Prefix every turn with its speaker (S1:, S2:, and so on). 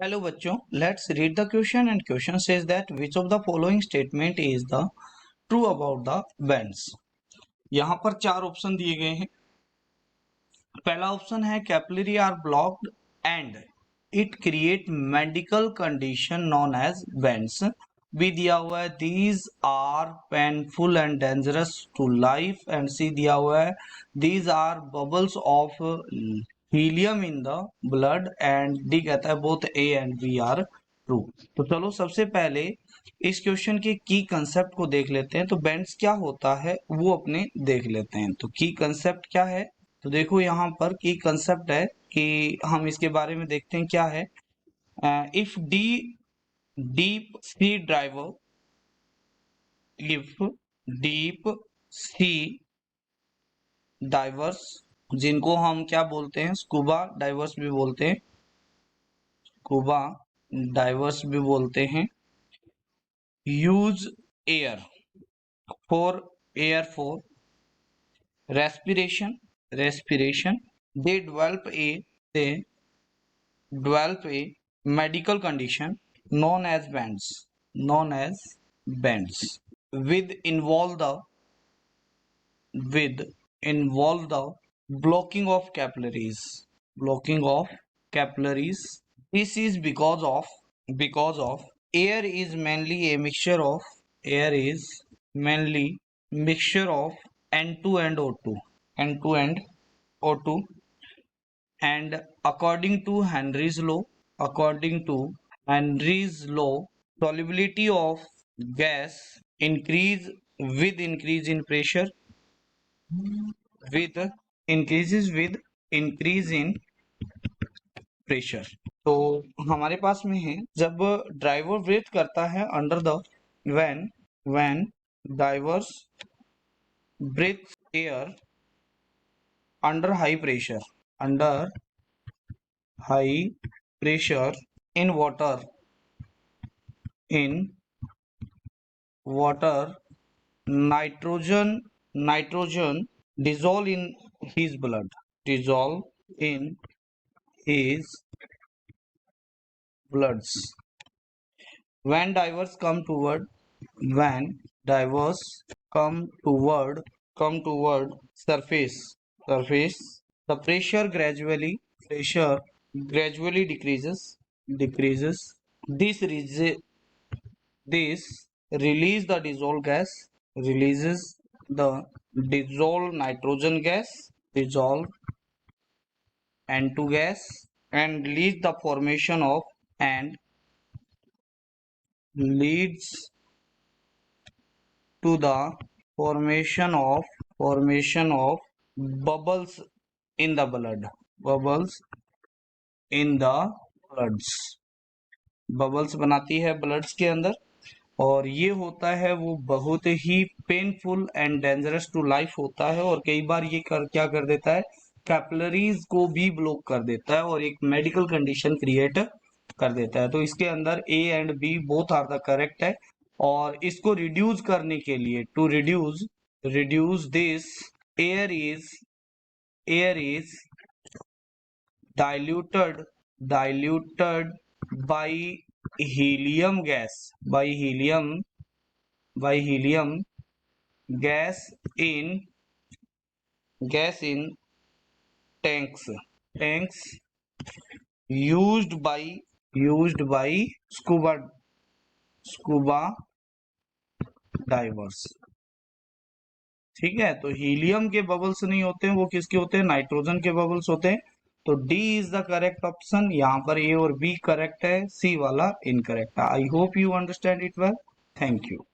S1: Hello बच्चों, let's read the question and question says that which of the following statement is the true about the bends। यहाँ पर चार option दिए गए हैं। पहला ऑप्शन है capillary are blocked and it create medical condition known as bends. B दिया हुआ है these are painful and dangerous to life and C दिया हुआ है these are bubbles of helium in the blood and D कहता है both A and B are true. तो चलो सबसे पहले इस क्वेश्चन के की कंसेप्ट को देख लेते हैं। तो बेंड्स क्या होता है वो अपने देख लेते हैं। तो की कंसेप्ट क्या है, तो देखो यहाँ पर की कंसेप्ट है कि हम इसके बारे में देखते हैं क्या है। If deep sea driver if deep sea diverse, जिनको हम क्या बोलते हैं स्कूबा डाइवर्स भी बोलते हैं, स्कूबा डाइवर्स भी बोलते हैं, use air for respiration they develop a medical condition known as bends with involve the blocking of capillaries. This is because of air is mainly a mixture of N2 and O2 and according to Henry's law solubility of gas increase with increase in pressure with increase in pressure। तो हमारे पास में है जब driver breathe करता है under the when divers breathes air under high pressure in water nitrogen dissolve in his blood when divers come toward surface the pressure gradually decreases this releases the dissolved nitrogen gas dissolve N2 gas and leads to the formation of bubbles in the blood bubbles बनाती है bloods के अंदर और ये होता है वो बहुत ही painful and dangerous to life होता है और कई बार ये क्या कर देता है कैपिलरीज को भी ब्लॉक कर देता है और एक मेडिकल कंडीशन क्रिएट कर देता है। तो इसके अंदर A and B both are the correct है और इसको रिड्यूस करने के लिए to reduce this air is diluted by helium gas in tanks used by scuba divers। ठीक है, तो हीलियम के बबल्स नहीं होते हैं, वो किसके होते हैं नाइट्रोजन के बबल्स होते हैं। तो D is the correct option. यहाँ पर ए और बी करेक्ट है, सी वाला इनकरेक्ट है। I hope you understand it well. Thank you.